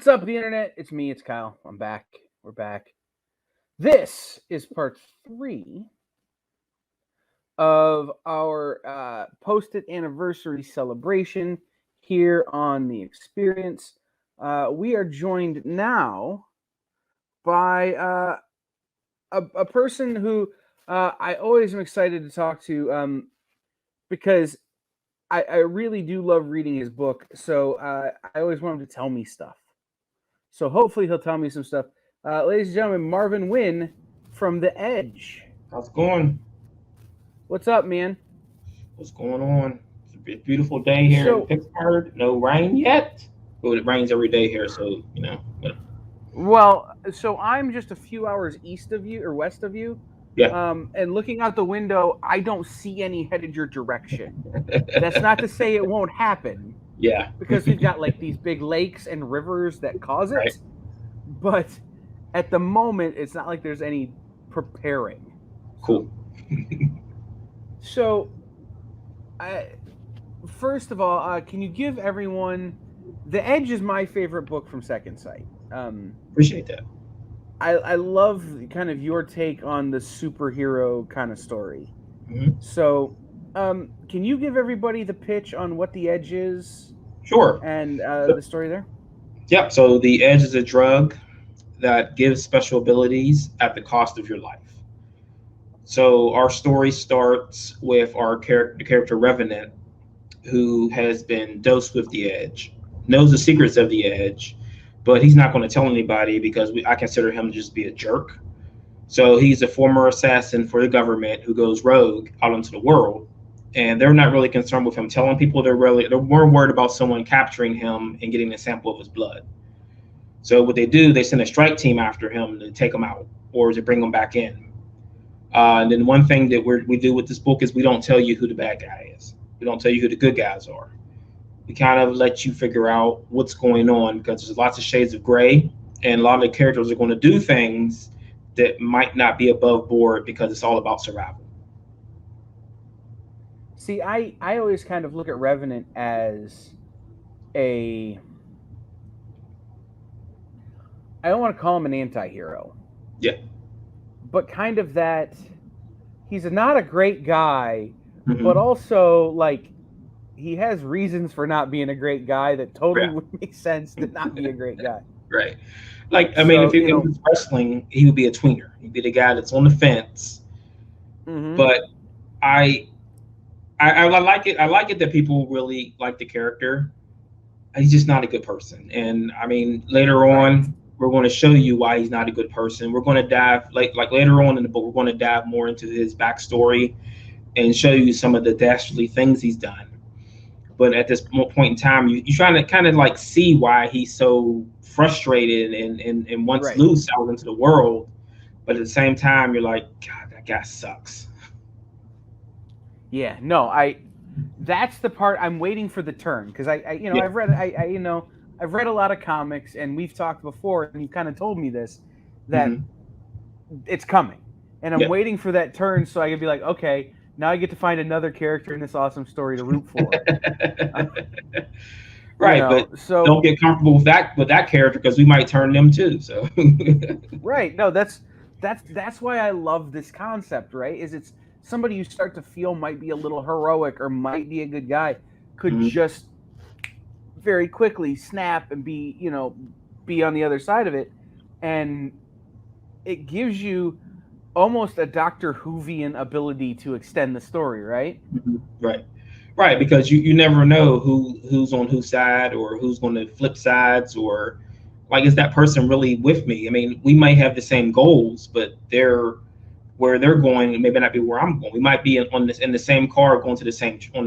What's up, the internet? It's me, it's Kyle. I'm back. We're back. This is part 3 of our post-it anniversary celebration here on The Experience. We are joined now by a person who I always am excited to talk to because I really do love reading his book. So I always want him to tell me stuff. So hopefully he'll tell me some stuff. Ladies and gentlemen, Marvin Nguyen from The Edge. How's it going? What's up, man? What's going on? It's a beautiful day here in Pittsburgh. No rain yet. Well, it rains every day here, so, you know. Well, so I'm just a few hours east of you, or west of you. Yeah. And looking out the window, I don't see any headed your direction. That's not to say it won't happen. Yeah. Because we've got like these big lakes and rivers that cause it. Right. But at the moment, it's not like there's any preparing. Cool. So, first of all, can you give everyone... The Edge is my favorite book from Second Sight. Appreciate that. I love kind of your take on the superhero kind of story. Mm-hmm. So, can you give everybody the pitch on what The Edge is? Sure. And the story there? Yep. So The Edge is a drug that gives special abilities at the cost of your life. So our story starts with the character Revenant, who has been dosed with The Edge, knows the secrets of The Edge, but he's not going to tell anybody because I consider him to just be a jerk. So he's a former assassin for the government who goes rogue out into the world. And they're not really concerned with him telling people. They're more worried about someone capturing him and getting a sample of his blood. So what they do, they send a strike team after him to take him out or to bring him back in. And then one thing that we do with this book is we don't tell you who the bad guy is. We don't tell you who the good guys are. We kind of let you figure out what's going on because there's lots of shades of gray, and a lot of the characters are going to do things that might not be above board because it's all about survival. See, I always kind of look at Revenant as I don't want to call him an anti-hero. Yeah. But kind of that he's not a great guy, Mm-hmm. but also like he has reasons for not being a great guy that totally would make sense to not be a great guy. Right. Like, I mean, if it was wrestling, he would be a tweener. He'd be the guy that's on the fence. Mm-hmm. But I like it. I like it that people really like the character. He's just not a good person. And I mean, later on, we're going to show you why he's not a good person. We're going to dive like later on in the book, we're going to dive more into his backstory and show you some of the dastardly things he's done. But at this point in time, you're trying to kind of like see why he's so frustrated and wants loose out into the world. But at the same time, you're like, God, that guy sucks. Yeah, no, that's the part I'm waiting for the turn because I've read a lot of comics and we've talked before and you kind of told me this that it's coming and I'm waiting for that turn so I can be like, okay, now I get to find another character in this awesome story to root for. But so don't get comfortable with that character because we might turn them too. So right, no, that's why I love this concept. Right, is it's somebody you start to feel might be a little heroic or might be a good guy could just very quickly snap and be on the other side of it, and it gives you almost a Doctor Whovian ability to extend the story, right? Right, because you never know who's on whose side or who's going to flip sides or like, is that person really with me? I mean, we might have the same goals, but where they're going maybe not be where I'm going. We might be in the same car going to the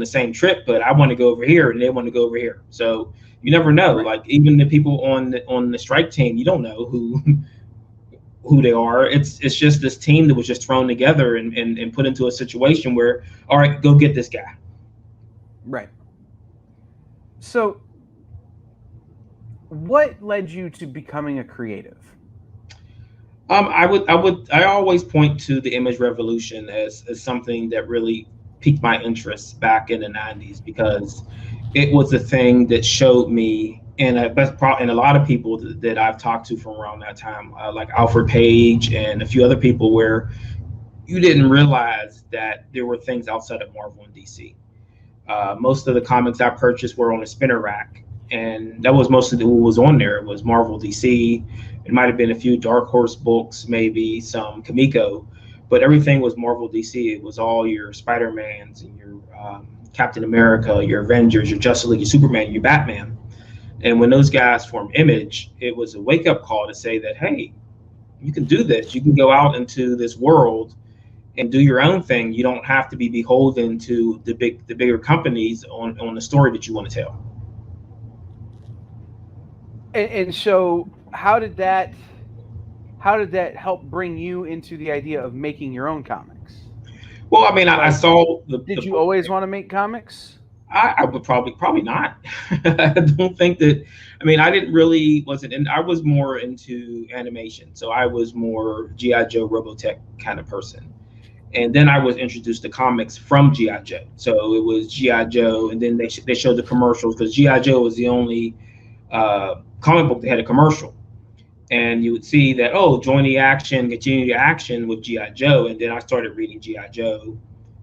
same trip, but I want to go over here and they want to go over here. So you never know. Right. Like even the people on the strike team, you don't know who they are. It's just this team that was just thrown together and put into a situation where, all right, go get this guy. Right. So what led you to becoming a creative? I always point to the image revolution as something that really piqued my interest back in the 90s because it was the thing that showed me and a lot of people that I've talked to from around that time, like Alfred Page and a few other people, where you didn't realize that there were things outside of Marvel and DC. Most of the comics I purchased were on a spinner rack, and that was most of what was on there. It was Marvel, DC. It might have been a few Dark Horse books, maybe some Kamiko, but everything was Marvel, DC. It was all your Spider-Mans and your Captain America, your Avengers, your Justice League, your Superman, your Batman. And when those guys formed Image, it was a wake-up call to say that, hey, you can do this. You can go out into this world and do your own thing. You don't have to be beholden to the bigger companies on the story that you want to tell. And so how did that help bring you into the idea of making your own comics? Well, I mean, I saw Did you always want to make comics? I would probably not. I don't think that. I mean, I I was more into animation, so I was more G.I. Joe, Robotech kind of person. And then I was introduced to comics from G.I. Joe. So it was G.I. Joe, and then they showed the commercials, because G.I. Joe was the only comic book that had a commercial. And you would see that, oh, join the action, continue the action with G.I. Joe. And then I started reading G.I. Joe,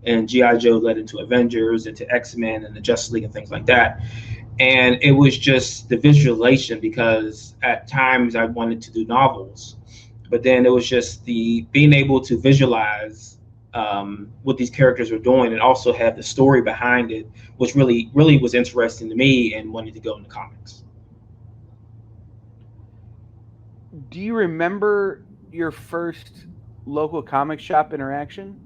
and G.I. Joe led into Avengers, into X-Men and the Justice League and things like that. And it was just the visualization, because at times I wanted to do novels, but then it was just the being able to visualize what these characters were doing, and also have the story behind it, which really was interesting to me, and wanted to go into comics. Do you remember your first local comic shop interaction?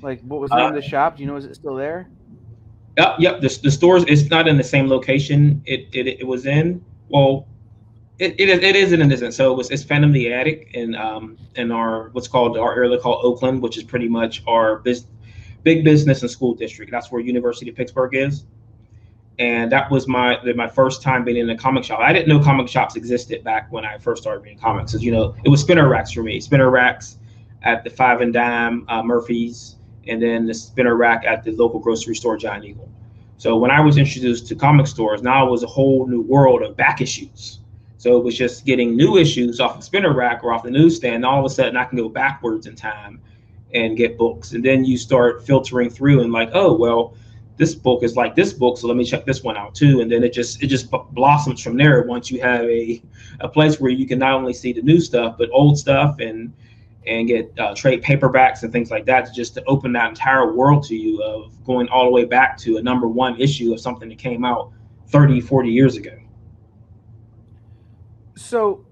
Like, what was the name of the shop? Do you know, is it still there? Yep. The stores, it's not in the same location it was in. Well, it is and it isn't. So it's Phantom the Attic in our what's called our area called Oakland, which is pretty much our big business and school district. That's where University of Pittsburgh is. And that was my first time being in a comic shop. I didn't know comic shops existed back when I first started reading comics. Because, it was spinner racks for me. Spinner racks at the Five and Dime, Murphy's, and then the spinner rack at the local grocery store, Giant Eagle. So when I was introduced to comic stores, now it was a whole new world of back issues. So it was just getting new issues off the spinner rack or off the newsstand. And all of a sudden, I can go backwards in time and get books. And then you start filtering through and like, oh, well, this book is like this book, so let me check this one out too. And then it just blossoms from there once you have a place where you can not only see the new stuff, but old stuff and get trade paperbacks and things like that, just to open that entire world to you of going all the way back to a #1 issue of something that came out 30, 40 years ago. So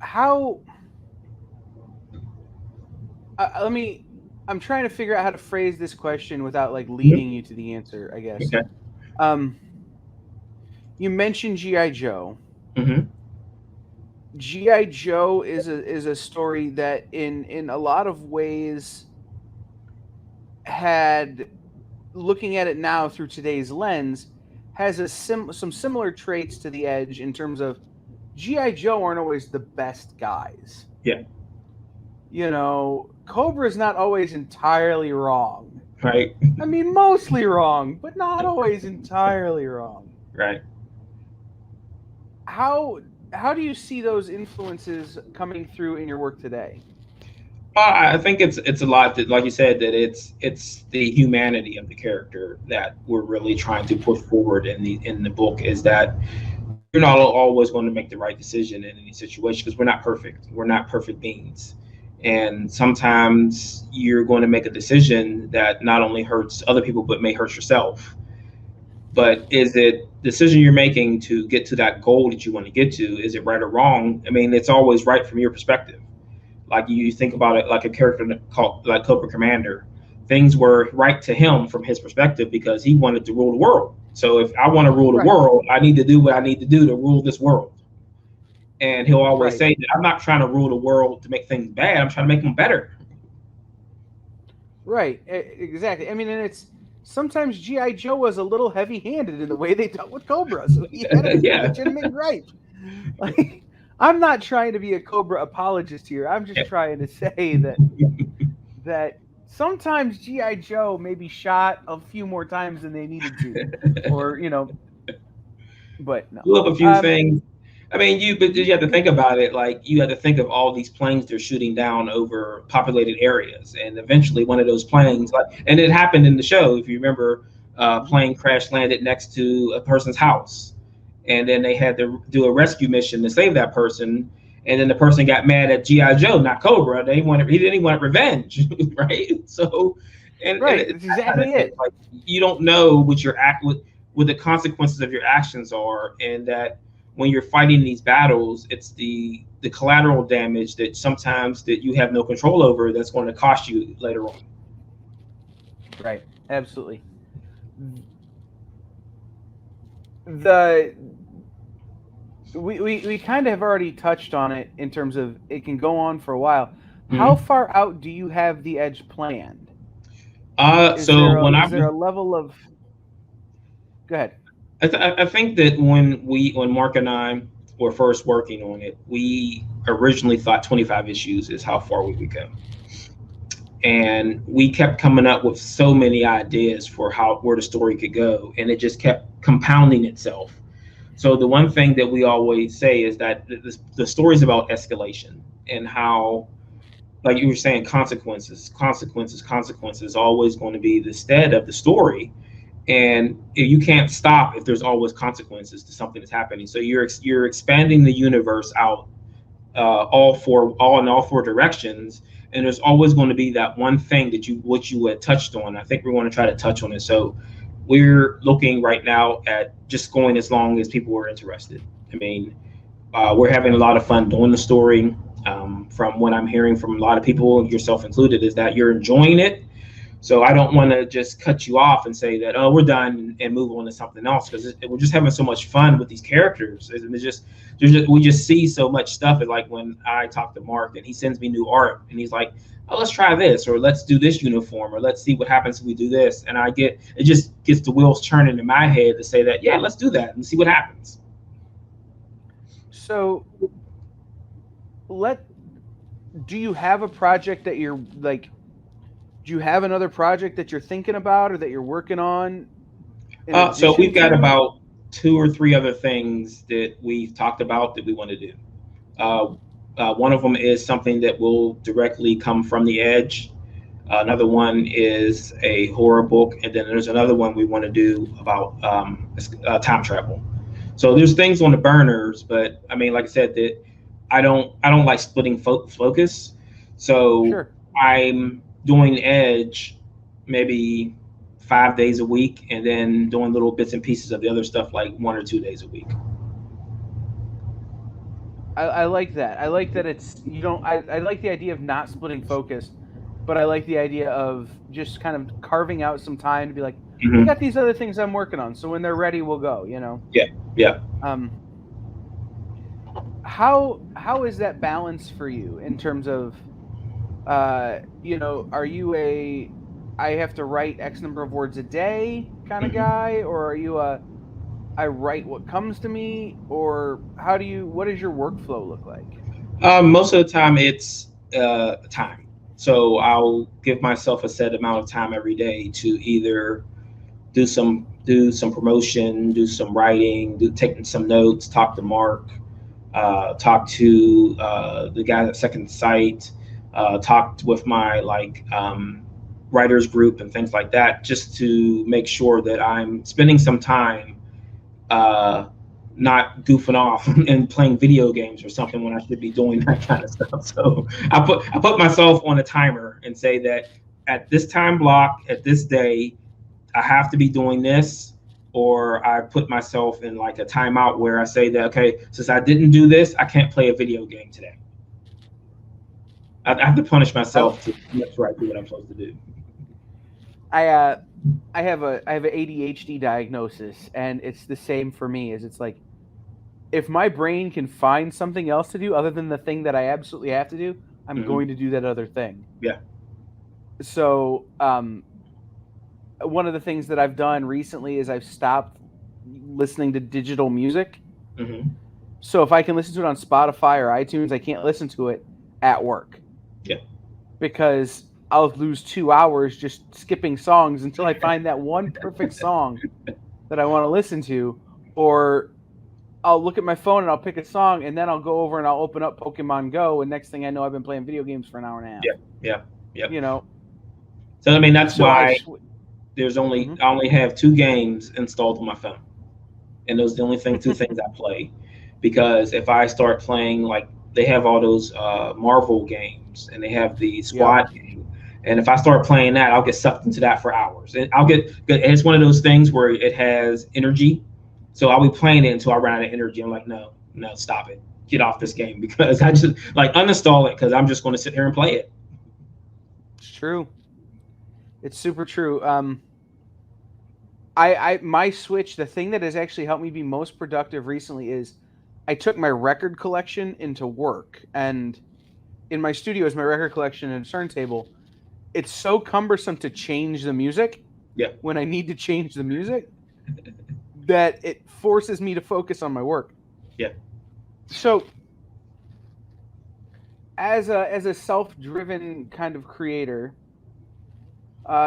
how I'm trying to figure out how to phrase this question without like leading you to the answer, I guess. Okay. You mentioned G.I. Joe. Mm-hmm. G.I. Joe is a story that in a lot of ways had, looking at it now through today's lens, has some similar traits to the Edge in terms of G.I. Joe aren't always the best guys. Yeah. Cobra is not always entirely wrong. Right. I mean, mostly wrong, but not always entirely wrong. Right. How do you see those influences coming through in your work today? I think it's a lot that, like you said, that it's the humanity of the character that we're really trying to put forward in the book, is that you're not always going to make the right decision in any situation, because we're not perfect. We're not perfect beings. And sometimes you're going to make a decision that not only hurts other people, but may hurt yourself. But is it the decision you're making to get to that goal that you want to get to? Is it right or wrong? I mean, it's always right from your perspective. Like you think about it like a character called like Cobra Commander. Things were right to him from his perspective because he wanted to rule the world. So if I want to rule the world, I need to do what I need to do to rule this world. And he'll always say that I'm not trying to rule the world to make things bad. I'm trying to make them better. Right. Exactly. I mean, and it's sometimes G.I. Joe was a little heavy-handed in the way they dealt with Cobra. So he had a legitimate gripe. Like, I'm not trying to be a Cobra apologist here. I'm just trying to say that sometimes G.I. Joe maybe shot a few more times than they needed to. Or, But no. blew up a few things. I mean, but you have to think about it. Like, you have to think of all these planes they're shooting down over populated areas, and eventually one of those planes, and it happened in the show. If you remember, plane crash landed next to a person's house, and then they had to do a rescue mission to save that person. And then the person got mad at GI Joe, not Cobra. He didn't want revenge, right? So, and that's exactly it. Like, you don't know what your what the consequences of your actions are, and that when you're fighting these battles, it's the collateral damage that sometimes that you have no control over that's going to cost you later on. Right. Absolutely. We kind of have already touched on it in terms of it can go on for a while. Mm-hmm. How far out do you have the Edge planned? Is there a level of? Go ahead. I think that when Mark and I were first working on it, we originally thought 25 issues is how far we would go. And we kept coming up with so many ideas for where the story could go, and it just kept compounding itself. So the one thing that we always say is that the story is about escalation, and how, like you were saying, consequences always going to be the stead of the story. And you can't stop if there's always consequences to something that's happening. So you're expanding the universe out in all four directions, and there's always going to be that one thing that you had touched on. I think we're going to try to touch on it. So we're looking right now at just going as long as people are interested. I mean, we're having a lot of fun doing the story. From what I'm hearing from a lot of people, yourself included, is that you're enjoying it. So I don't want to just cut you off and say that, oh, we're done, and move on to something else, because we're just having so much fun with these characters. And we just see so much stuff. And like when I talk to Mark and he sends me new art and he's like, oh, let's try this, or let's do this uniform, or let's see what happens if we do this. And it just gets the wheels turning in my head to say that, yeah, let's do that and see what happens. So do you have a project that you're like, do you have another project that you're thinking about or that you're working on? So we've got about 2 or 3 other things that we've talked about that we want to do. One of them is something that will directly come from the Edge. Another one is a horror book, and then there's another one we want to do about time travel. So there's things on the burners, but I mean, like I said, that I don't like splitting focus. So sure. I'm doing Edge maybe 5 days a week, and then doing little bits and pieces of the other stuff like 1 or 2 days a week. I like that. I like that I like the idea of not splitting focus, but I like the idea of just kind of carving out some time to be like, we got these other things I'm working on, so when they're ready, we'll go, you know? Yeah. How is that balance for you in terms of, are you I have to write X number of words a day kind of guy, or are you I write what comes to me, or what does your workflow look like? Most of the time it's time. So I'll give myself a set amount of time every day to either do some promotion, do some writing, taking some notes, talk to Mark, talk to the guys at Second Sight, talked with my writers group and things like that, just to make sure that I'm spending some time not goofing off and playing video games or something when I should be doing that kind of stuff. So I put myself on a timer and say that at this time block, at this day, I have to be doing this, or I put myself in like a timeout where I say that, okay, since I didn't do this, I can't play a video game today. I have to punish myself to make sure I do what I'm supposed to do. I have an ADHD diagnosis, and it's the same for me. It's like, if my brain can find something else to do other than the thing that I absolutely have to do, I'm going to do that other thing. Yeah. So, one of the things that I've done recently is I've stopped listening to digital music. So if I can listen to it on Spotify or iTunes, I can't listen to it at work. Yeah. Because I'll lose 2 hours just skipping songs until I find that one perfect song that I want to listen to, or I'll look at my phone and I'll pick a song, and then I'll go over and I'll open up Pokemon Go, and next thing I know, I've been playing video games for an hour and a half. Yeah. You know. So I mean, that's So why there's only I only have 2 games installed on my phone, and those are the only 2 things I play. Because if I start playing, like they have all those Marvel games, and they have the squad game, and if I start playing that, I'll get sucked into that for hours, and it's one of those things where it has energy, so I'll be playing it until I run out of energy. I'm like, no, stop it, get off this game, because I just like uninstall it, because I'm just going to sit here and play it. It's true. It's super true. My Switch, the thing that has actually helped me be most productive recently is I took my record collection into work, and in my studio is my record collection and turntable. It's so cumbersome to change the music when I need to change the music that it forces me to focus on my work. So as a self-driven kind of creator,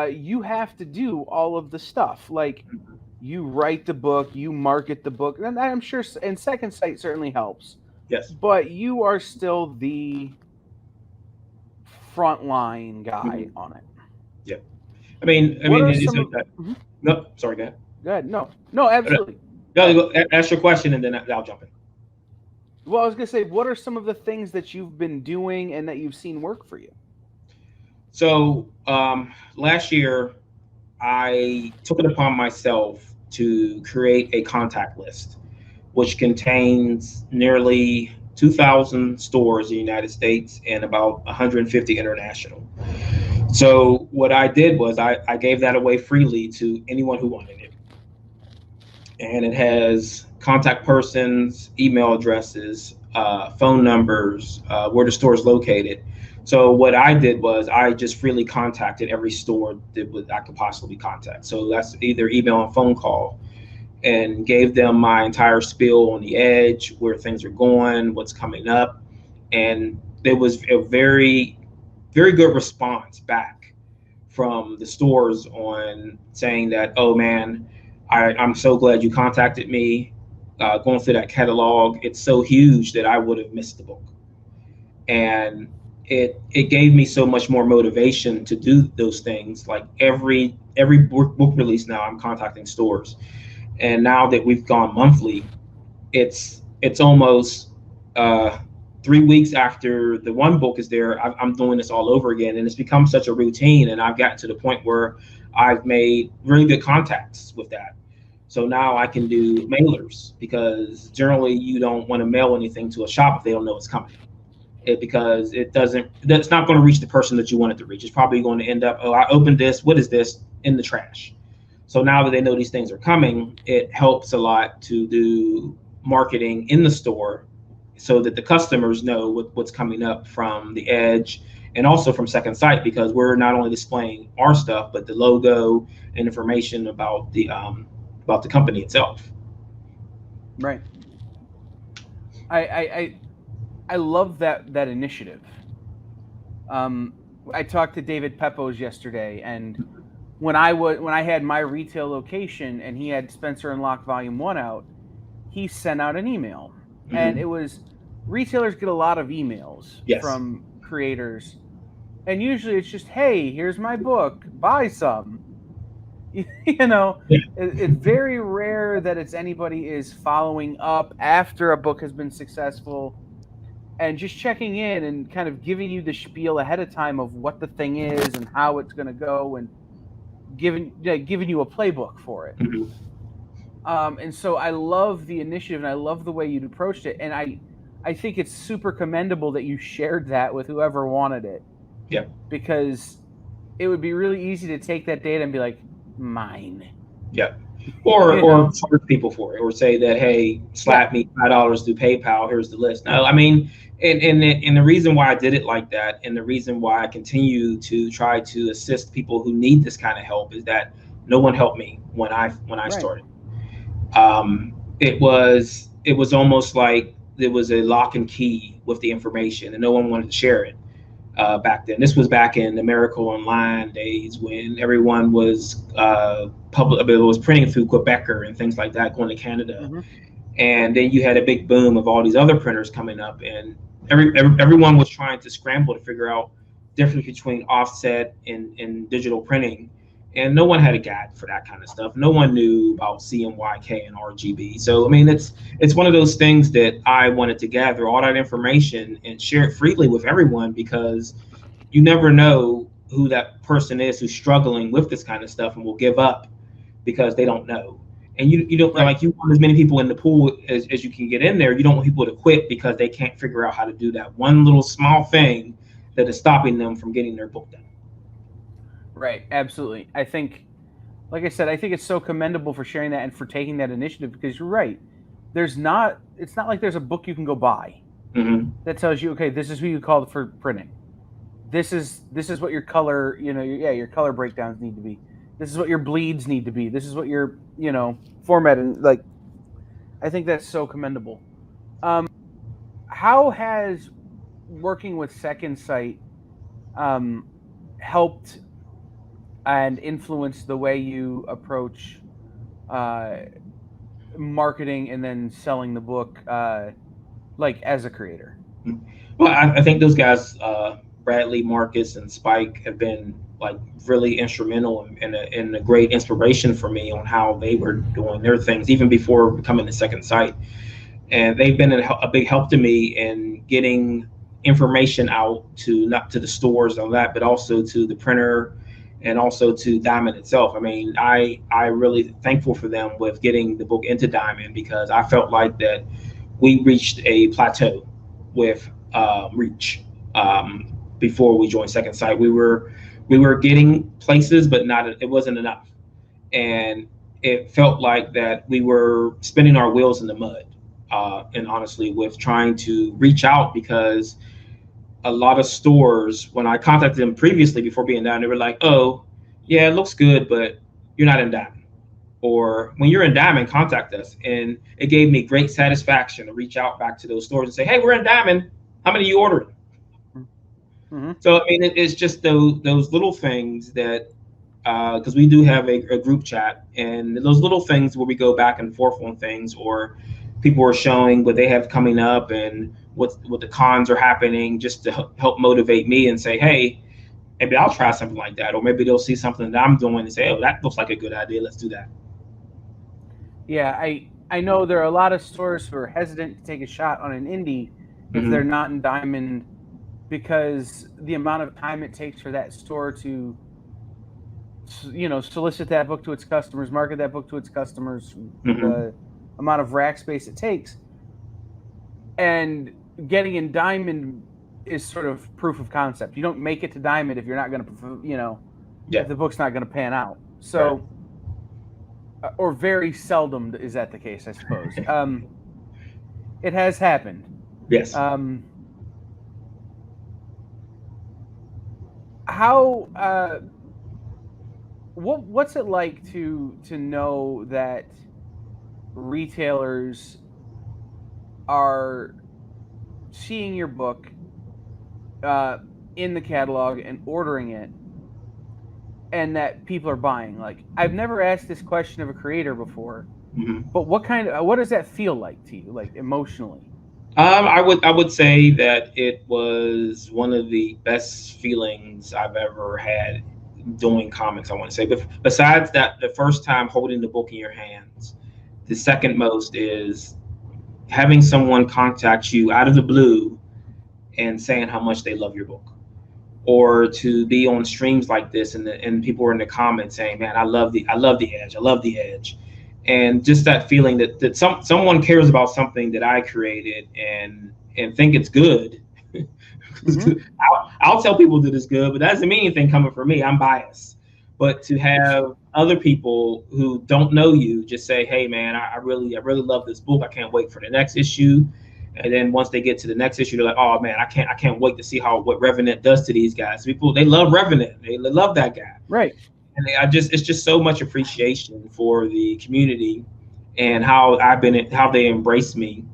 you have to do all of the stuff. Like, you write the book, you market the book, and I'm sure, and Second Sight certainly helps. Yes. But you are still the frontline guy on it. Yeah. I mean, no, sorry, go ahead. Go ahead. No, absolutely. No, ask your question, and then I'll jump in. Well, I was going to say, what are some of the things that you've been doing and that you've seen work for you? So last year, I took it upon myself to create a contact list, which contains nearly 2,000 stores in the United States and about 150 international. So what I did was I gave that away freely to anyone who wanted it. And it has contact persons, email addresses, phone numbers, where the store is located. So what I did was I just freely contacted every store that I could possibly contact. So that's either email and phone call, and gave them my entire spiel on the edge, where things are going, what's coming up. And there was a very, very good response back from the stores on saying that, oh man, I'm so glad you contacted me. Going through that catalog, it's so huge that I would have missed the book. And it gave me so much more motivation to do those things. Like every book release now, I'm contacting stores. And now that we've gone monthly, it's almost 3 weeks after the one book is there, I'm doing this all over again. And it's become such a routine. And I've gotten to the point where I've made really good contacts with that. So now I can do mailers, because generally you don't want to mail anything to a shop if they don't know it's coming. Because it's not going to reach the person that you want it to reach. It's probably going to end up, oh, I opened this, what is this, in the trash. So now that they know these things are coming, it helps a lot to do marketing in the store so that the customers know what's coming up from the edge and also from Second Sight, because we're not only displaying our stuff, but the logo and information about the company itself. Right. I love that initiative. I talked to David Pepos yesterday, and when I had my retail location and he had Spencer and Locke Volume 1 out, he sent out an email. Mm-hmm. And it was, retailers get a lot of emails from creators. And usually it's just, hey, here's my book, buy some. It's very rare that it's anybody is following up after a book has been successful and just checking in and kind of giving you the spiel ahead of time of what the thing is and how it's going to go, and giving you a playbook for it. Mm-hmm. And so I love the initiative, and I love the way you'd approached it. And I think it's super commendable that you shared that with whoever wanted it. Yeah. Because it would be really easy to take that data and be like, mine. Yeah. Or charge people for it, or say that, hey, slap me $5 through PayPal, here's the list. No, I mean, and the reason why I did it like that, and the reason why I continue to try to assist people who need this kind of help, is that no one helped me when I started. It was almost like there was a lock and key with the information, and no one wanted to share it. Back then, this was back in the Miracle Online days, when everyone was was printing through Quebecer and things like that, going to Canada. Mm-hmm. And then you had a big boom of all these other printers coming up, and everyone was trying to scramble to figure out difference between offset and digital printing. And no one had a guide for that kind of stuff. No one knew about CMYK and RGB. So I mean, it's one of those things that I wanted to gather all that information and share it freely with everyone, because you never know who that person is who's struggling with this kind of stuff and will give up because they don't know. And you don't Right. like, you want as many people in the pool as you can get in there. You don't want people to quit because they can't figure out how to do that one little small thing that is stopping them from getting their book done. Right. Absolutely. I think, like I said, I think it's so commendable for sharing that and for taking that initiative, because you're right. It's not like there's a book you can go buy Mm-hmm. that tells you, okay, this is who you call for printing. This is what your color, your color breakdowns need to be. This is what your bleeds need to be. This is what your, format, and like, I think that's so commendable. How has working with Second Sight helped and influenced the way you approach marketing and then selling the book, like as a creator? Well, I think those guys, Bradley, Marcus, and Spike, have been like really instrumental and a great inspiration for me on how they were doing their things even before becoming the Second Sight. And they've been a big help to me in getting information out to, not to the stores and all that, but also to the printer and also to Diamond itself. I mean, I really thankful for them with getting the book into Diamond, because I felt like that we reached a plateau with reach before we joined Second Sight. We were getting places, but it wasn't enough, and it felt like that we were spinning our wheels in the mud. And honestly, with trying to reach out, because a lot of stores, when I contacted them previously before being down, they were like, "Oh, yeah, it looks good, but you're not in Diamond." Or, "When you're in Diamond, contact us." And it gave me great satisfaction to reach out back to those stores and say, "Hey, we're in Diamond. How many are you ordering?" Mm-hmm. So I mean, it's just those little things that, because we do have a group chat, and those little things where we go back and forth on things, or people are showing what they have coming up and what the cons are happening, just to help motivate me and say, "Hey, maybe I'll try something like that," or maybe they'll see something that I'm doing and say, "Oh, that looks like a good idea. Let's do that." Yeah, I know there are a lot of stores who are hesitant to take a shot on an indie if they're Mm-hmm. not in Diamond, because the amount of time it takes for that store to, solicit that book to its customers, market that book to its customers, Mm-hmm. the amount of rack space it takes, and getting in Diamond is sort of proof of concept. You don't make it to Diamond if you're not going to, Yeah. if the book's not going to pan out. Right. So, or very seldom is that the case, I suppose. It has happened. Yes. How what's it like to know that retailers are seeing your book in the catalog and ordering it, and that people are buying? Like, I've never asked this question of a creator before, Mm-hmm. but what does that feel like to you, like emotionally? I would say that it was one of the best feelings I've ever had doing comics, I want to say. But besides that, the first time holding the book in your hands, the second most is having someone contact you out of the blue and saying how much they love your book, or to be on streams like this, and people are in the comments saying, "Man, I love the edge. I love the edge." And just that feeling that someone cares about something that I created and think it's good. Mm-hmm. I'll tell people that it's good, but that doesn't mean anything coming from me. I'm biased. But to have other people who don't know you just say, "Hey, man, I really love this book. I can't wait for the next issue." And then once they get to the next issue, they're like, "Oh man, I can't wait to see what Revenant does to these guys." People, they love Revenant. They love that guy. Right. And it's just so much appreciation for the community and how they embrace me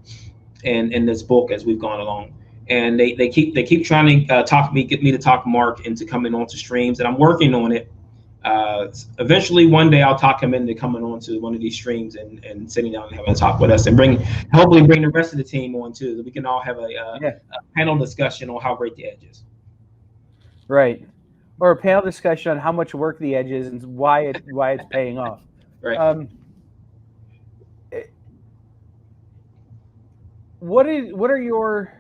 in this book as we've gone along. And they keep trying to get me to talk Mark into coming onto streams, and I'm working on it. Eventually, one day I'll talk him into coming on to one of these streams and sitting down and having a talk with us, and hopefully bring the rest of the team on too, so we can all have a panel discussion on how great the Edge is. Right. Or a panel discussion on how much work the Edge is and why it's paying off. Right. What are your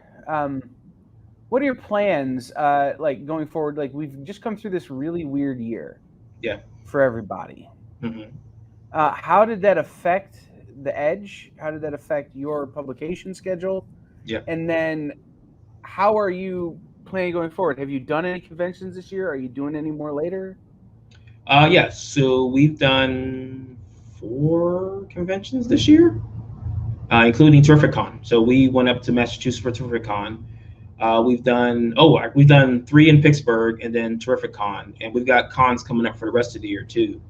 plans like going forward? Like, we've just come through this really weird year. Yeah. For everybody. Mm-hmm. How did that affect the Edge? How did that affect your publication schedule? Yeah. And then how are you planning going forward? Have you done any conventions this year? Are you doing any more later? Yes. So we've done 4 conventions this year, including Terrificon. So we went up to Massachusetts for Terrificon. We've done 3 in Pittsburgh and then Terrificon, and we've got cons coming up for the rest of the year too.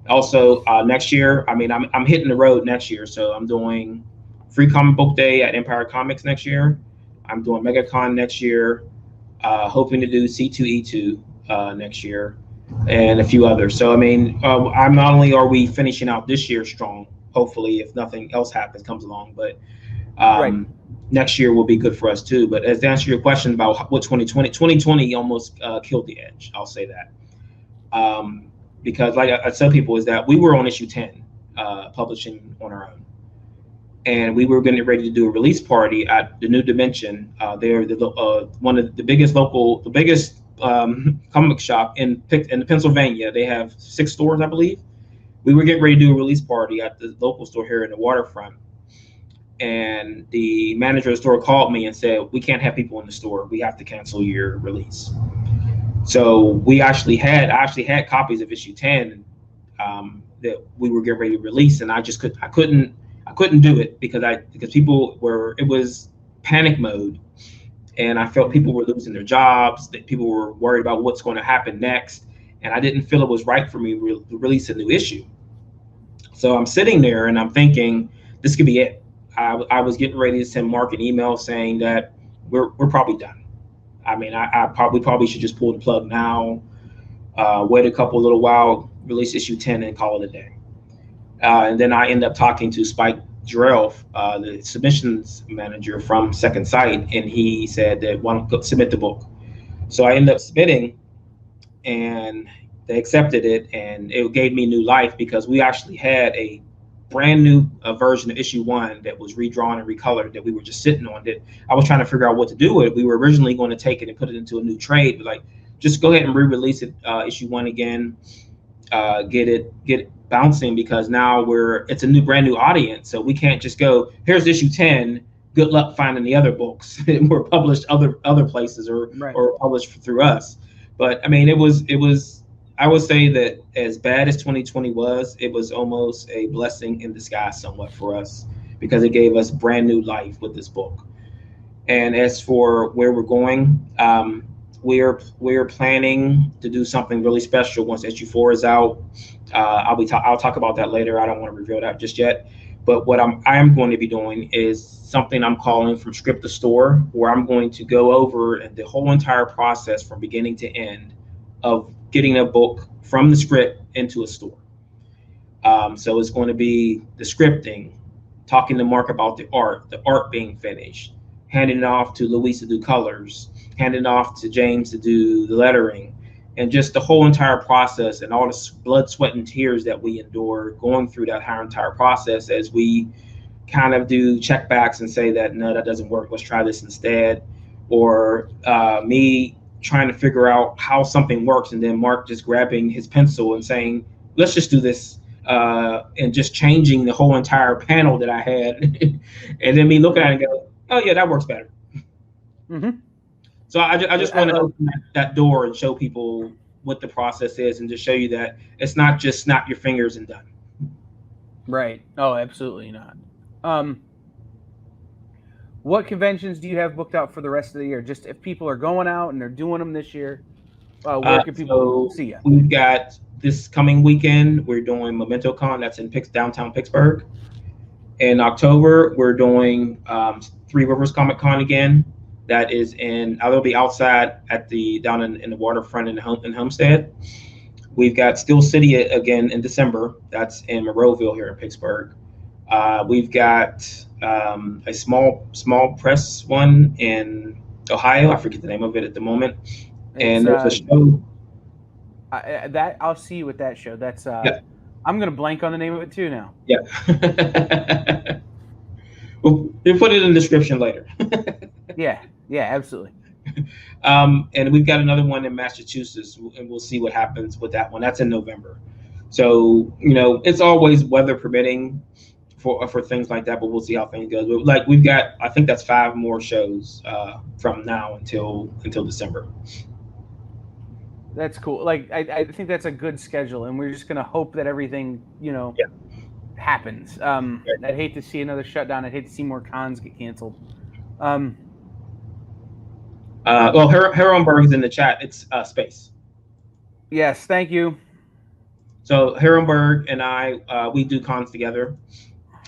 Also, next year, I mean, I'm hitting the road next year, so I'm doing Free Comic Book Day at Empire Comics next year. I'm doing MegaCon next year, hoping to do C2E2 next year, and a few others. So I mean, I'm not only are we finishing out this year strong, hopefully, if nothing else comes along, but next year will be good for us too. But as to answer your question about what 2020 almost killed the Edge, I'll say that. Because like I tell people is that we were on issue 10, publishing on our own. And we were getting ready to do a release party at the New Dimension. They're one of the biggest comic shop in Pennsylvania. They have 6 stores, I believe. We were getting ready to do a release party at the local store here in the waterfront. And the manager of the store called me and said, "We can't have people in the store. We have to cancel your release." So I actually had copies of issue 10 that we were getting ready to release, and I couldn't do it because it was panic mode, and I felt people were losing their jobs, that people were worried about what's going to happen next, and I didn't feel it was right for me to release a new issue. So I'm sitting there and I'm thinking, this could be it. I was getting ready to send Mark an email saying that we're probably done. I mean, we probably should just pull the plug now, wait a little while, release issue 10 and call it a day. And then I end up talking to Spike Jarrell, the submissions manager from Second Sight, and he said that why don't submit the book. So I ended up submitting, and they accepted it, and it gave me new life because we actually had a brand new version of issue 1 that was redrawn and recolored that we were just sitting on. That I was trying to figure out what to do with it. We were originally going to take it and put it into a new trade, but like, just go ahead and re-release it, issue 1 again, get it bouncing, because now it's a brand new audience. So we can't just go, here's issue 10, good luck finding the other books that were published other places or published through us. But I mean, it was I would say that as bad as 2020 was, it was almost a blessing in disguise somewhat for us, because it gave us brand new life with this book. And as for where we're going, we're planning to do something really special once issue 4 is out. I'll talk about that later. I don't want to reveal that just yet. But what I am going to be doing is something I'm calling From Script to Store, where I'm going to go over the whole entire process from beginning to end of getting a book from the script into a store. So it's going to be the scripting, talking to Mark about the art being finished, handing it off to Luis to do colors, handing it off to James to do the lettering, and just the whole entire process and all the blood, sweat, and tears that we endure going through that entire process as we kind of do checkbacks and say that, no, that doesn't work, let's try this instead. Or me trying to figure out how something works, and then Mark just grabbing his pencil and saying, let's just do this, and just changing the whole entire panel that I had. And then me looking at it and go, oh yeah, that works better. Mm-hmm. So I just want to open that door and show people what the process is, and just show you that it's not just snap your fingers and done. Right. Oh, absolutely not. What conventions do you have booked out for the rest of the year? Just if people are going out and they're doing them this year, where can people see you? We've got this coming weekend, we're doing Memento Con, that's in downtown Pittsburgh. In October, we're doing Three Rivers Comic Con again. That is that'll be outside down in the waterfront in Homestead. We've got Steel City again in December. That's in Monroeville here in Pittsburgh. We've got a small press one in Ohio. I forget the name of it at the moment. And there's a show that I'll see you with that show. That's yeah. I'm gonna blank on the name of it too now. Yeah. We'll put it in the description later. Yeah, absolutely. And we've got another one in Massachusetts, and we'll see what happens with that one. That's in November. So, it's always weather permitting for things like that, but we'll see how things go. But like we've got, I think that's 5 more shows from now until December. That's cool. Like I think that's a good schedule, and we're just gonna hope that everything happens. I'd hate to see another shutdown. I'd hate to see more cons get canceled. Well, Herrenberg's in the chat. It's space. Yes, thank you. So Herrenberg and I, we do cons together,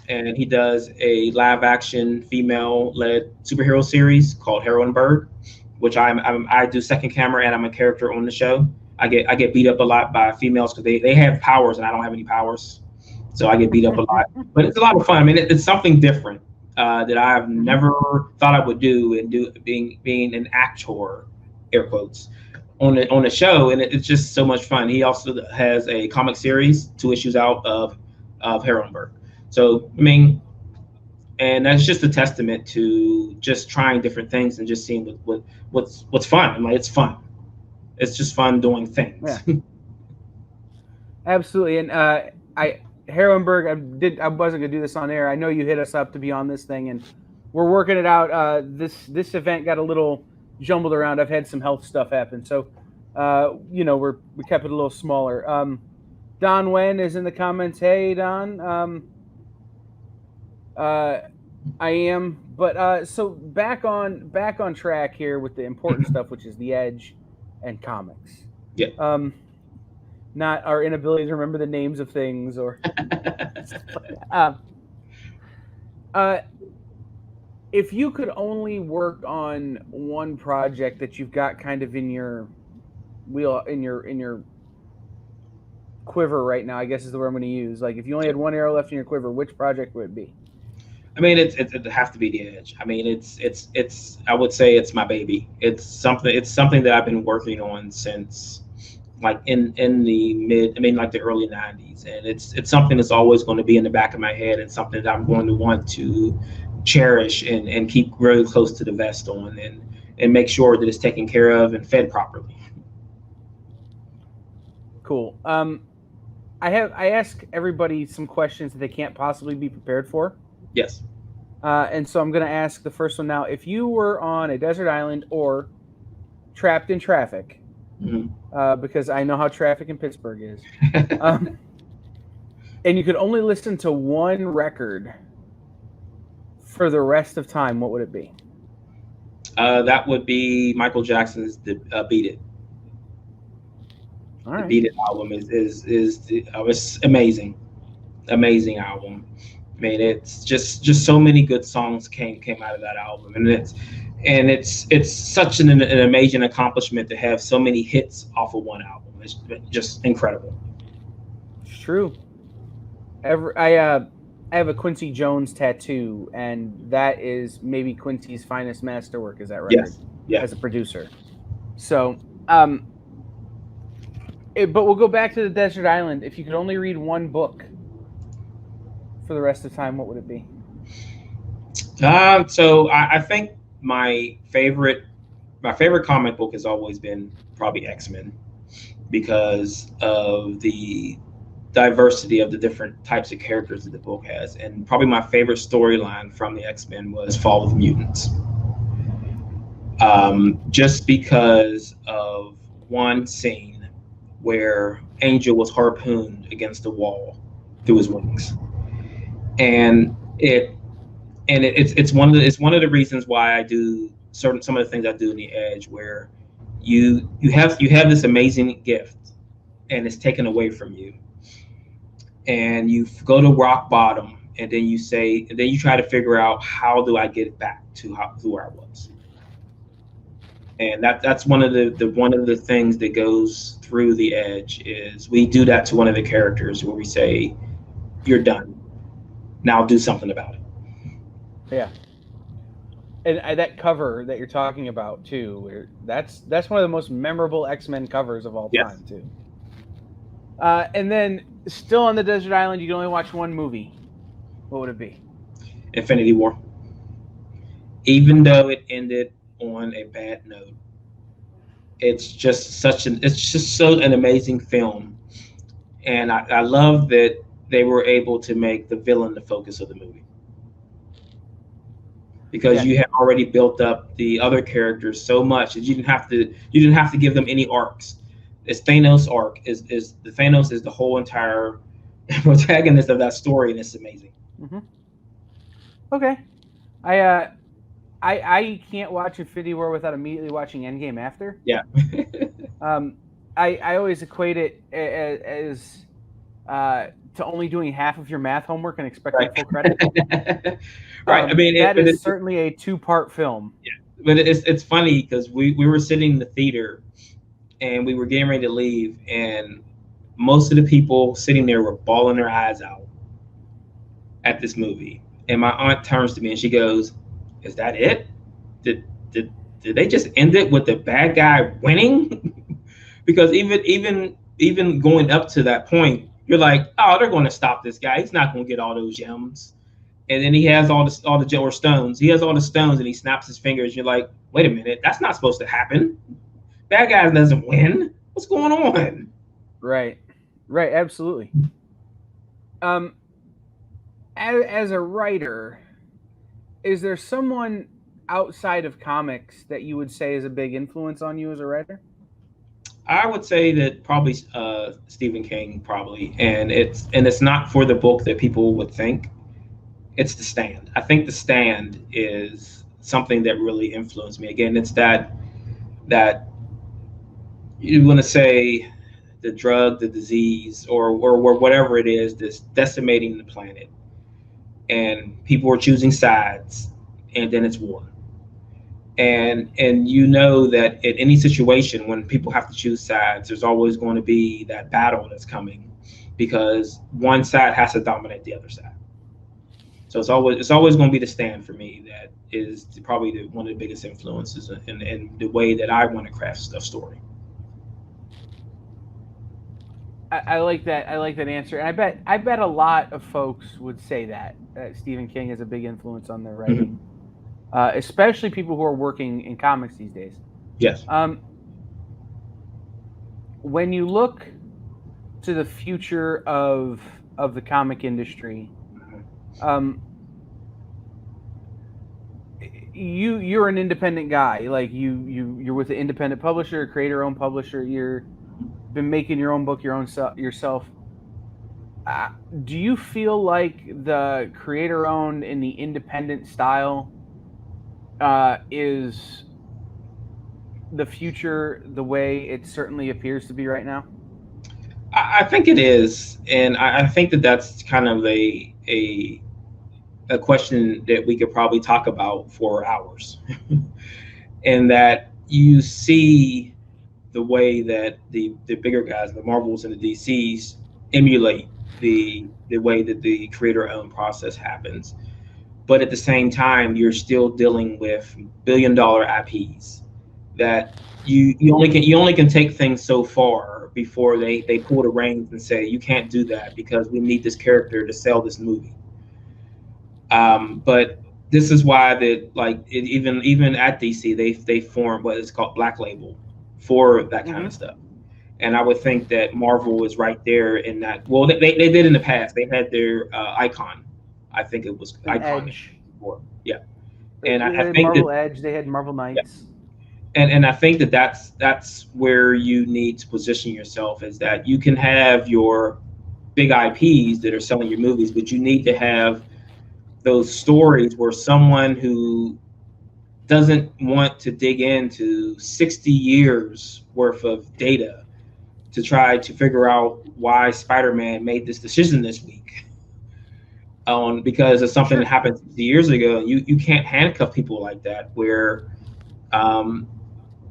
and he does a live action female-led superhero series called Herrenberg, which I do second camera, and I'm a character on the show. I get beat up a lot by females because they have powers and I don't have any powers, so I get beat up a lot. But it's a lot of fun. I mean, it's something different that I've never thought I would do, and being an actor, air quotes, on the show, and it's just so much fun. He also has a comic series, 2 issues out of Herrenberg. So I mean, and that's just a testament to just trying different things and just seeing what's fun. I'm like, it's fun. It's just fun doing things. Yeah. Absolutely. And Herrenberg, I wasn't gonna do this on air. I know you hit us up to be on this thing, and we're working it out. This event got a little jumbled around. I've had some health stuff happen, so we kept it a little smaller. Don Wynn is in the comments. Hey, Don. I am, but so back on track here with the important stuff, which is the Edge and comics. Yeah. Not our inability to remember the names of things or. If you could only work on one project that you've got kind of in your wheel, in your quiver right now, I guess is the word I'm going to use. Like, if you only had one arrow left in your quiver, which project would it be? I mean, it have to be the Edge. I mean, it's I would say it's my baby. It's something that I've been working on since like in the early 90s, and it's something that's always going to be in the back of my head, and something that I'm going to want to cherish and keep really close to the vest on, and make sure that it's taken care of and fed properly. Cool. I ask everybody some questions that they can't possibly be prepared for. Yes. And so I'm going to ask the first one now. If you were on a desert island or trapped in traffic, because I know how traffic in Pittsburgh is, and you could only listen to one record for the rest of time, what would it be? That would be Michael Jackson's "Beat It." All right. The "Beat It" album is amazing album. I mean, it's just so many good songs came out of that album, and it's such an amazing accomplishment to have so many hits off of one album. It's just incredible. It's true. I have a Quincy Jones tattoo, and that is maybe Quincy's finest masterwork. Is that right? Yes. Yeah. As a producer. So, but we'll go back to the desert island. If you could only read one book for the rest of time, what would it be? So I think my favorite comic book has always been probably X-Men, because of the diversity of the different types of characters that the book has. And probably my favorite storyline from the X-Men was Fall of the Mutants. Just because of one scene where Angel was harpooned against the wall through his wings. And it's one of the reasons why I do some of the things I do in the Edge, where you have this amazing gift and it's taken away from you, and you go to rock bottom, and then you try to figure out, how do I get back to who I was? And that's one of the things that goes through the Edge is we do that to one of the characters where we say, "You're done. Now do something about it." Yeah. And that cover that you're talking about too, where that's one of the most memorable X-Men covers of all Yes. time too. And then still on the desert island, you can only watch one movie. What would it be? Infinity War. Even though it ended on a bad note, it's just so an amazing film, and I love that they were able to make the villain the focus of the movie because Yeah. you had already built up the other characters so much that you didn't have to give them any arcs. This Thanos arc is the Thanos is the whole entire protagonist of that story, and it's amazing. Mm-hmm. Okay. I can't watch Infinity War without immediately watching Endgame after. Yeah. I always equate it as to only doing half of your math homework and expecting full credit. Right. I mean, that is certainly a 2-part film. Yeah, but it's funny because we were sitting in the theater and we were getting ready to leave, and most of the people sitting there were bawling their eyes out at this movie. And my aunt turns to me and she goes, "Is that it? Did they just end it with the bad guy winning?" Because even going up to that point, you're like, "Oh, they're going to stop this guy. He's not going to get all those gems." And then he has all the or stones. He has all the stones, and he snaps his fingers. You're like, "Wait a minute, that's not supposed to happen. Bad guy doesn't win. What's going on?" Right, absolutely. As a writer, is there someone outside of comics that you would say is a big influence on you as a writer? I would say that probably Stephen King, probably, and it's not for the book that people would think. It's The Stand. I think The Stand is something that really influenced me. Again, it's that you want to say the drug, the disease, or whatever it is that's decimating the planet, and people are choosing sides, and then it's war. And you know that in any situation when people have to choose sides, there's always going to be that battle that's coming because one side has to dominate the other side. So it's always going to be The Stand for me. That is probably one of the biggest influences in the way that I want to craft a story. I like that. I like that answer. And I bet a lot of folks would say that Stephen King has a big influence on their writing, especially people who are working in comics these days. Yes. When you look to the future of the comic industry, you're an independent guy. Like you're with an independent publisher, creator-owned publisher. You've been making your own book, yourself. Do you feel like the creator-owned and the independent style is the future the way it certainly appears to be right now? I think it is, and I think that's kind of a question that we could probably talk about for hours. And that you see the way that the bigger guys, the Marvels and the DCs, emulate the way that the creator-owned process happens. But at the same time, you're still dealing with billion-dollar IPs that you only can take things so far before they pull the reins and say you can't do that because we need this character to sell this movie. But this is why even at DC they form what is called Black Label for that kind of stuff. And I would think that Marvel is right there in that. Well, they did in the past. They had their Icon. I think it was Icon before. Yeah. And I think Marvel Edge. They had Marvel Knights. Yeah. And I think that's where you need to position yourself, is that you can have your big IPs that are selling your movies, but you need to have those stories where someone who doesn't want to dig into 60 years worth of data to try to figure out why Spider-Man made this decision this week because of something that happened 60 years ago. You can't handcuff people like that, where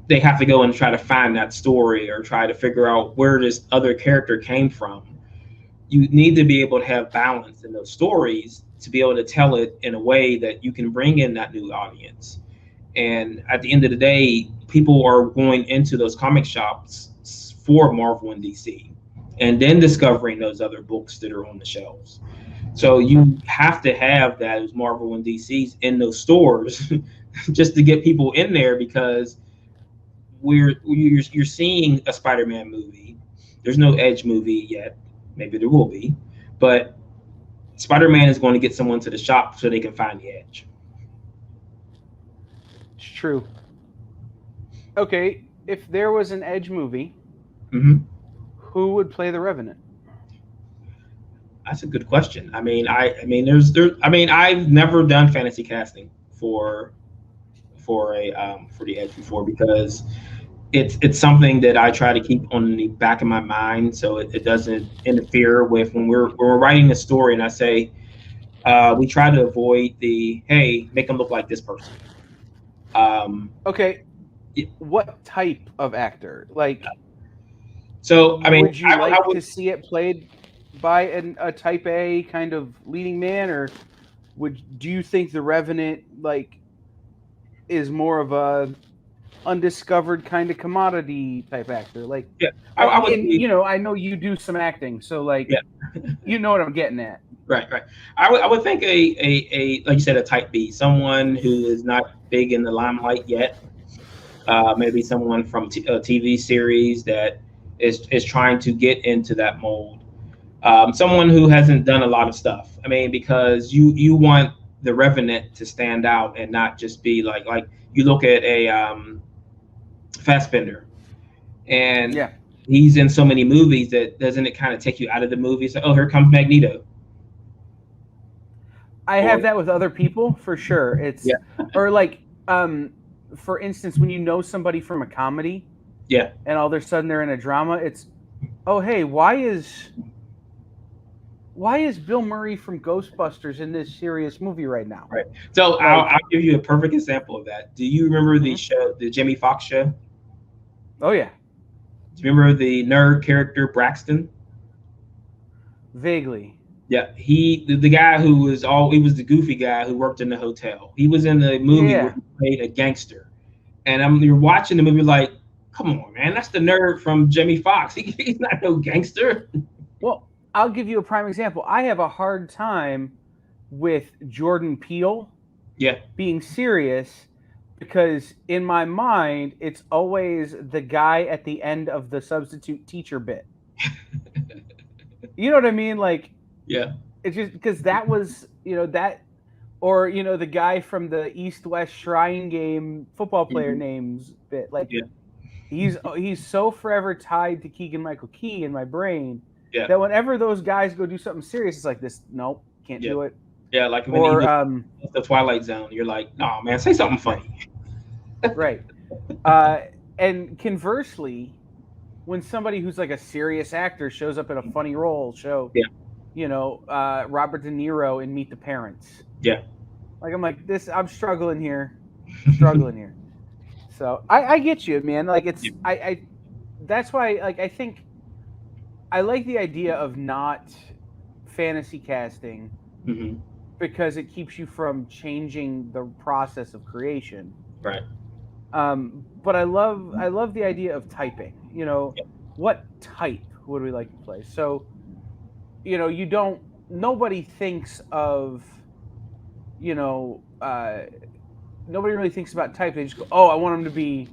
they have to go and try to find that story or try to figure out where this other character came from. You need to be able to have balance in those stories to be able to tell it in a way that you can bring in that new audience. And at the end of the day, people are going into those comic shops for Marvel and DC, and then discovering those other books that are on the shelves. So you have to have those Marvel and DCs in those stores just to get people in there, because you're seeing a Spider-Man movie. There's no Edge movie yet. Maybe there will be, but Spider-Man is going to get someone to the shop so they can find the Edge. It's true. Okay, if there was an Edge movie, who would play the Revenant? That's a good question. I mean, I've never done fantasy casting for the Edge before, because it's something that I try to keep on the back of my mind, so it doesn't interfere with when we're writing a story. And I say we try to avoid the, hey, make them look like this person. Okay, what type of actor? Like, so I mean, would you like to see it played by a type A kind of leading man, or do you think the Revenant is more of a undiscovered kind of commodity type actor? Like, yeah, I know you do some acting, so you know what I'm getting at. Right. I would think a like you said, a type B, someone who is not big in the limelight yet. Maybe someone from a TV series that is trying to get into that mold. Someone who hasn't done a lot of stuff. I mean, because you want the Revenant to stand out and not just be like you look at a Fassbender, and he's in so many movies that doesn't it kind of take you out of the movie? So, oh, here comes Magneto. I have that with other people for sure. It's or for instance, when you know somebody from a comedy, and all of a sudden they're in a drama, it's, oh hey, why is Bill Murray from Ghostbusters in this serious movie right now? Right. So I'll give you a perfect example of that. Do you remember the show, the Jimmy Fox show? Oh yeah. Do you remember the nerd character Braxton? Vaguely. Yeah, the guy who was the goofy guy who worked in the hotel. He was in the movie where he played a gangster, and you're watching the movie like, come on, man, that's the nerd from Jimmy Fox. He's not no gangster. Well, I'll give you a prime example. I have a hard time with Jordan Peele being serious, because in my mind, it's always the guy at the end of the substitute teacher bit. You know what I mean? Like, it's just because that was, that, or, the guy from the East-West Shrine Game football player names bit. Like, he's so forever tied to Keegan-Michael Key in my brain that whenever those guys go do something serious, it's like this, nope, can't do it. Yeah, like when the Twilight Zone, you're like, no, man, say something funny. Right. And conversely, when somebody who's like a serious actor shows up in a funny role, Robert De Niro in Meet the Parents. Yeah. Like, I'm like, I'm struggling here. So I get you, man. Like, it's, that's why, like, I think I like the idea of not fantasy casting because it keeps you from changing the process of creation. Right. But I love the idea of typing. What type would we like to play? So, nobody thinks of, nobody really thinks about type. They just go, oh, I want him to be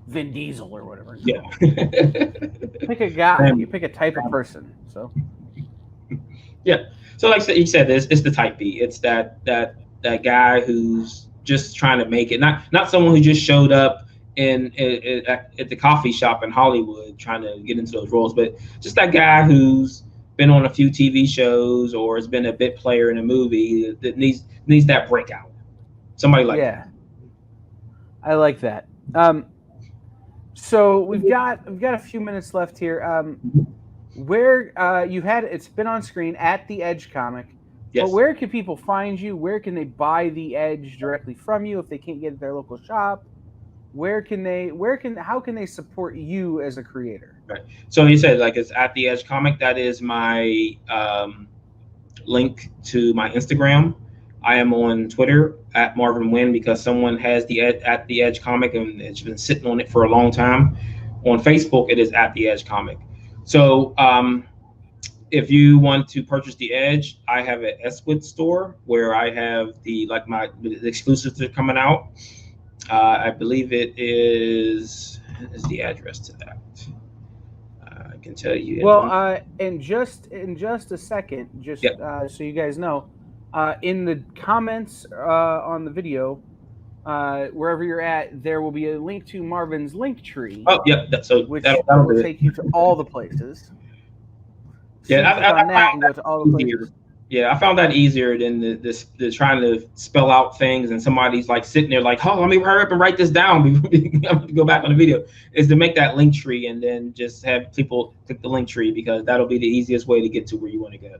Vin Diesel or whatever. Yeah. Pick a guy. You pick a type of person. So. Yeah. So like you said, it's the type B. It's that guy who's just trying to make it. Not someone who just showed up at the coffee shop in Hollywood trying to get into those roles, but just that guy who's been on a few TV shows or has been a bit player in a movie that needs that breakout. Somebody like that. I like that. So we've got a few minutes left here. Where it's been on screen at the Edge comic. Yes. But where can people find you? Where can they buy the Edge directly from you if they can't get it at their local shop? how can they support you as a creator? Right. So you said like it's at the Edge Comic. That is my link to my Instagram. I am on Twitter at Marvin Nguyen because someone has the at the Edge Comic and it's been sitting on it for a long time. On Facebook, it is at the Edge Comic. So if you want to purchase the Edge, I have an Eswood store where I have the exclusives that are coming out. I believe it is the address to that. I can tell you. Well, in just a second, so you guys know, in the comments on the video, wherever you're at, there will be a link to Marvin's link tree. Oh, yeah. Which will take you to all the places. So yeah, I on that and go to all the places. Yeah, I found that easier than the trying to spell out things and somebody's like sitting there like, oh, let me hurry up and write this down. Go back on the video. Is to make that link tree and then just have people click the link tree because that'll be the easiest way to get to where you want to go.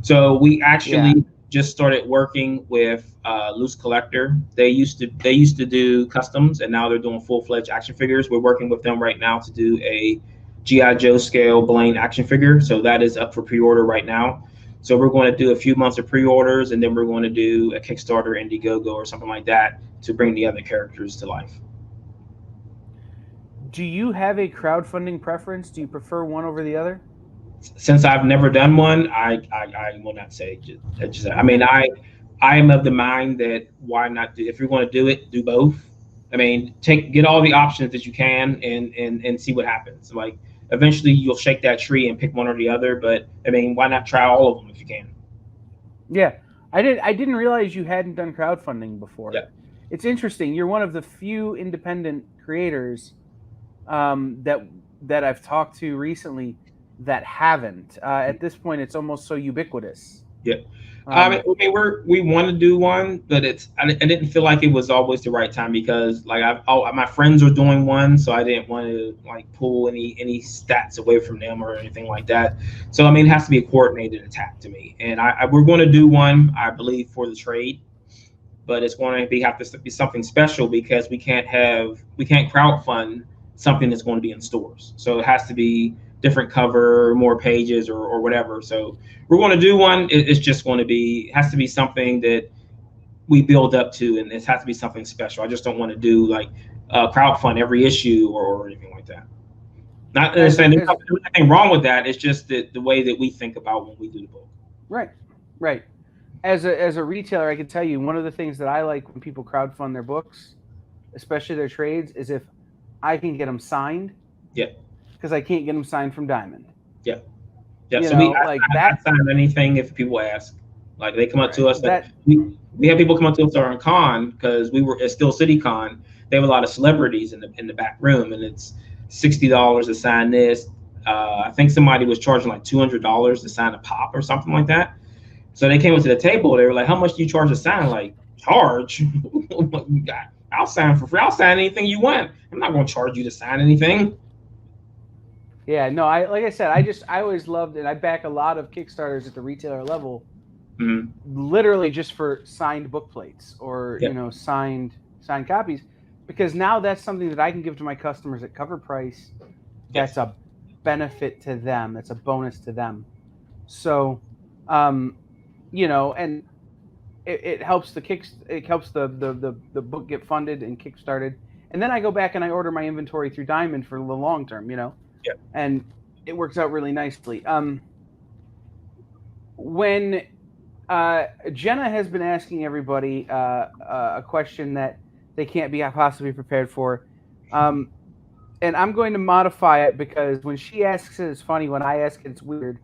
So we actually just started working with Loose Collector. They used to do customs and now they're doing full-fledged action figures. We're working with them right now to do a G.I. Joe scale Blaine action figure. So that is up for pre-order right now. So we're going to do a few months of pre-orders and then we're going to do a Kickstarter, Indiegogo or something like that to bring the other characters to life. Do you have a crowdfunding preference? Do you prefer one over the other? Since I've never done one, I will not say. I mean, I am of the mind that why not do, if you're going to do it, do both. I mean, get all the options that you can and see what happens. Like eventually you'll shake that tree and pick one or the other, but I mean, why not try all of them if you can? Yeah, I didn't realize you hadn't done crowdfunding before. Yeah. It's interesting. You're one of the few independent creators that I've talked to recently that haven't. At this point, it's almost so ubiquitous. Yeah. I mean, we want to do one, but I didn't feel like it was always the right time because like my friends are doing one, so I didn't want to like pull any stats away from them or anything like that. So I mean, it has to be a coordinated attack to me, and we're going to do one, I believe, for the trade, but it's going to have to be something special because we can't crowdfund something that's going to be in stores. So it has to be different cover, more pages or whatever. So we're going to do one. It's just going to be, it has to be something that we build up to, and it has to be something special. I just don't want to do like crowdfund every issue or anything like that. Not saying there's nothing wrong with that. It's just the way that we think about when we do the book. Right. As a retailer, I can tell you one of the things that I like when people crowdfund their books, especially their trades, is if I can get them signed. Yeah. Because I can't get them signed from Diamond. Yeah. So I sign anything if people ask. Like they come up to us. We have people come up to us during con because we were at Steel City Con. They have a lot of celebrities in the back room, and it's $60 to sign this. I think somebody was charging like $200 to sign a pop or something like that. So they came up to the table. They were like, "How much do you charge to sign?" Like, charge? I'll sign for free. I'll sign anything you want. I'm not going to charge you to sign anything. Yeah, no, like I said, I always loved it. I back a lot of Kickstarters at the retailer level, literally just for signed book plates or signed copies, because now that's something that I can give to my customers at cover price. That's a benefit to them. That's a bonus to them. So, and it helps the book get funded and kickstarted, and then I go back and I order my inventory through Diamond for the long term. Yeah. And it works out really nicely. When Jenna has been asking everybody a question that they can't be possibly prepared for, and I'm going to modify it because when she asks it, it's funny. When I ask it, it's weird.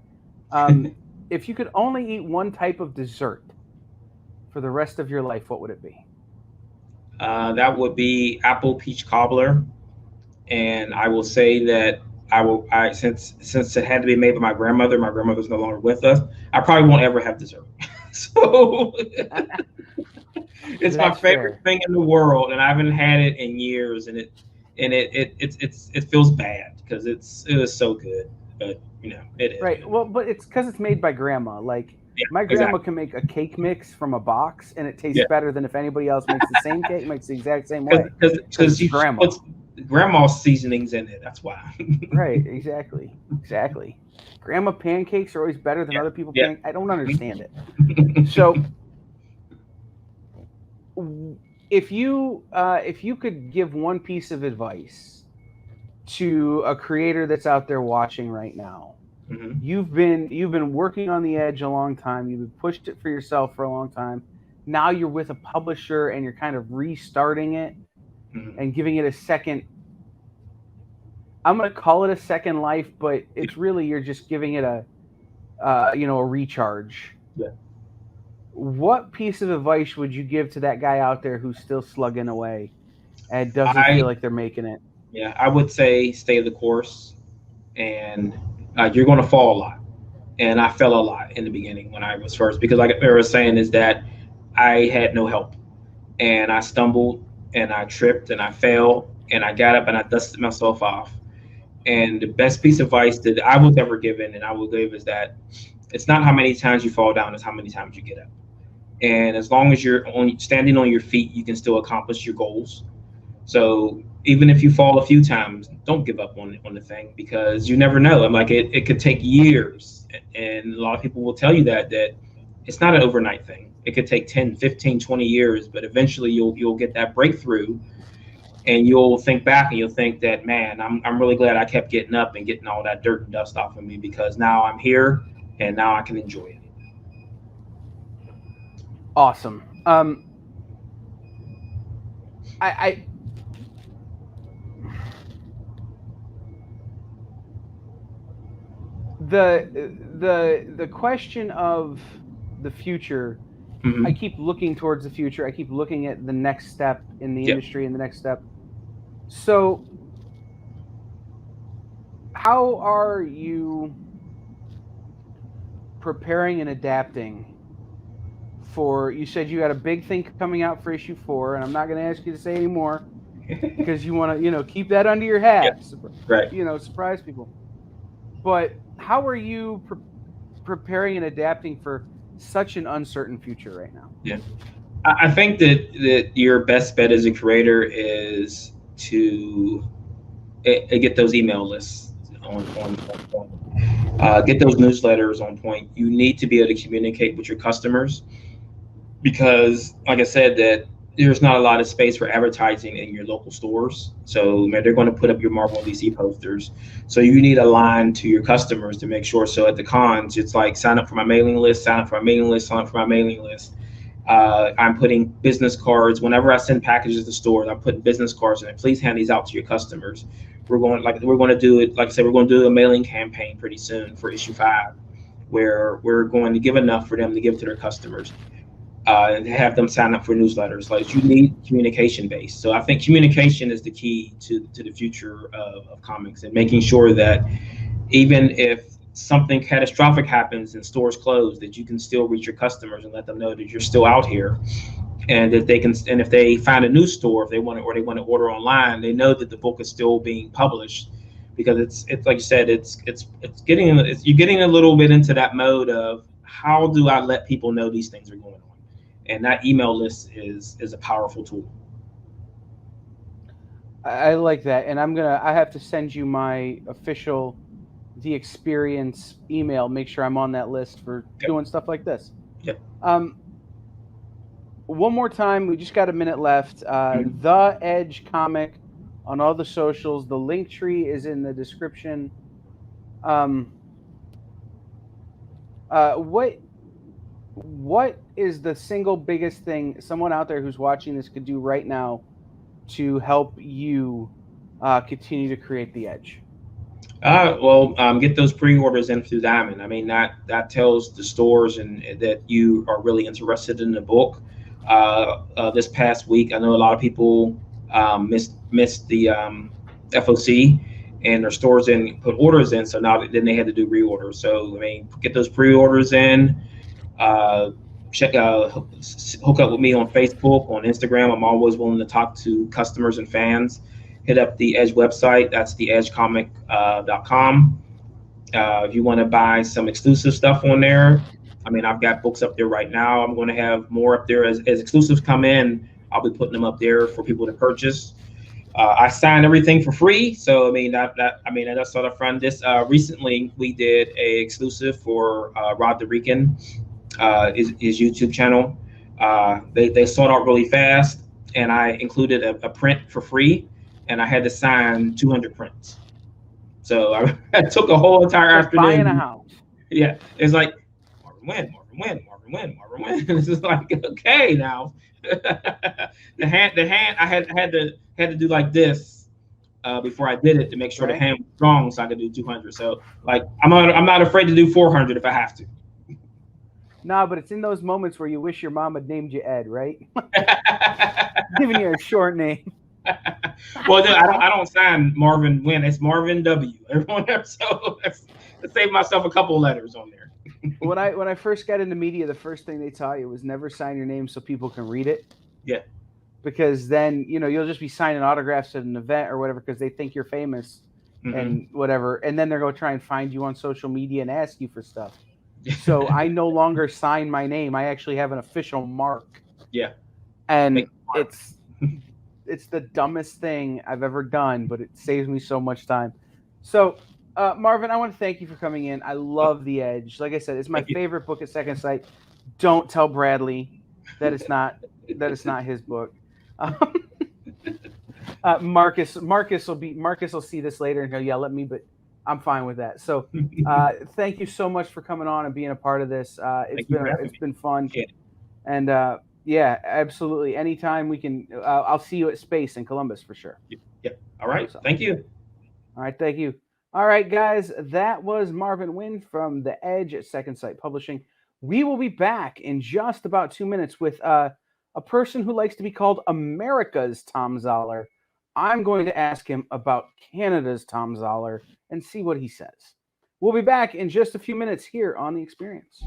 If you could only eat one type of dessert for the rest of your life, what would it be? That would be apple peach cobbler, and I will say that since it had to be made by my grandmother. My grandmother's no longer with us. I probably won't ever have dessert. So it's my favorite thing in the world, and I haven't had it in years, and it feels bad because it was so good, but it is. Right. Well, but it's because it's made by grandma. Like My grandma can make a cake mix from a box, and it tastes better than if anybody else makes the same cake, makes the exact same way. Because she puts grandma's seasonings in it. That's why. Right. Exactly. Grandma pancakes are always better than other people's pancakes. I don't understand it. So, if you could give one piece of advice to a creator that's out there watching right now, you've been working on the edge a long time. You've pushed it for yourself for a long time. Now you're with a publisher and you're kind of restarting it and giving it a second. I'm going to call it a second life, but it's really you're just giving it a recharge. Yeah. What piece of advice would you give to that guy out there who's still slugging away and doesn't feel like they're making it? Yeah, I would say stay the course, and you're going to fall a lot. And I fell a lot in the beginning when I was first, because like I was saying is that I had no help, and I stumbled and I tripped and I fell and I got up and I dusted myself off. And the best piece of advice that I was ever given and I will give is that it's not how many times you fall down, it's how many times you get up. And as long as you're standing on your feet, you can still accomplish your goals. So even if you fall a few times, don't give up on the thing, because you never know. I'm like, it could take years. And a lot of people will tell you that it's not an overnight thing. It could take 10, 15, 20 years, but eventually you'll get that breakthrough, and you'll think back and you'll think that, man, I'm really glad I kept getting up and getting all that dirt and dust off of me, because now I'm here and now I can enjoy it. Awesome. The question of the future, I keep looking towards the future. I keep looking at the next step in the industry and the next step. So how are you preparing and adapting for, you said you had a big thing coming out for issue 4, and I'm not going to ask you to say any more because you want to, keep that under your hat. Right. Surprise people. But how are you preparing and adapting for such an uncertain future right now? Yeah, I think that your best bet as a creator is to get those email lists on point. Get those newsletters on point. You need to be able to communicate with your customers, because, like I said, that there's not a lot of space for advertising in your local stores. So they're going to put up your Marvel and DC posters. So you need a line to your customers to make sure. So at the cons, it's like, sign up for my mailing list, sign up for my mailing list, sign up for my mailing list. I'm putting business cards. Whenever I send packages to stores, I'm putting business cards in it. Please hand these out to your customers. We're going to do it. Like I said, we're going to do a mailing campaign pretty soon for issue 5, where we're going to give enough for them to give to their customers. And have them sign up for newsletters. Like, you need communication based. So I think communication is the key to the future of comics, and making sure that even if something catastrophic happens and stores close, that you can still reach your customers and let them know that you're still out here, and that they can. And if they find a new store, if they want to, or they want to order online, they know that the book is still being published, because it's like you said, you're getting a little bit into that mode of, how do I let people know these things are going on? And that email list is a powerful tool. I like that. And I have to send you my official The Experience email. Make sure I'm on that list for doing stuff like this. Yep. One more time, we just got a minute left. The Edge Comic on all the socials. The link tree is in the description. What is the single biggest thing someone out there who's watching this could do right now to help you continue to create the edge? Get those pre-orders in through Diamond. I mean, that tells the stores and that you are really interested in the book. This past week, I know a lot of people missed the FOC, and their stores didn't put orders in, so now then they had to do reorders. So I mean, get those pre-orders in. Hook up with me on Facebook, on Instagram. I'm always willing to talk to customers and fans. Hit up the Edge website. That's theedgecomic.com. If you want to buy some exclusive stuff on there, I mean, I've got books up there right now. I'm going to have more up there as exclusives come in. I'll be putting them up there for people to purchase. I sign everything for free, so I mean that's sort of fun. This recently we did a exclusive for Rod the Rican, his YouTube channel. They sold out really fast, and I included a print for free, and I had to sign 200 prints. So I took a whole entire afternoon. Buying a house. Yeah, it's like Marvin Nguyen. It's just like, okay, now the hand. I had to do like this before I did it to make sure the hand was strong, so I could do 200. So like, I'm not afraid to do 400 if I have to. No, but it's in those moments where you wish your mom had named you Ed, right? Giving you a short name. Well, I don't sign Marvin Nguyen. It's Marvin W. Everyone else. So I saved myself a couple letters on there. When I first got into media, the first thing they taught you was never sign your name so people can read it. Yeah. Because then, you'll just be signing autographs at an event or whatever because they think you're famous and whatever. And then they're going to try and find you on social media and ask you for stuff. So I no longer sign my name. I actually have an official mark. Yeah. And it's the dumbest thing I've ever done, but it saves me so much time. So, Marvin, I want to thank you for coming in. I love The Edge. Like I said, it's my favorite book at Second Sight. Don't tell Bradley that it's not his book. Marcus will see this later and he'll yell at me, but I'm fine with that. So, thank you so much for coming on and being a part of this. It's been fun, and yeah, absolutely. Anytime we can, I'll see you at Space in Columbus for sure. Yeah. All right. Thank you. All right. Thank you. All right, guys. That was Marvin Nguyen from The Edge at Second Sight Publishing. We will be back in just about 2 minutes with a person who likes to be called America's Tom Zoller. I'm going to ask him about Canada's Tom Zoller and see what he says. We'll be back in just a few minutes here on The Experience.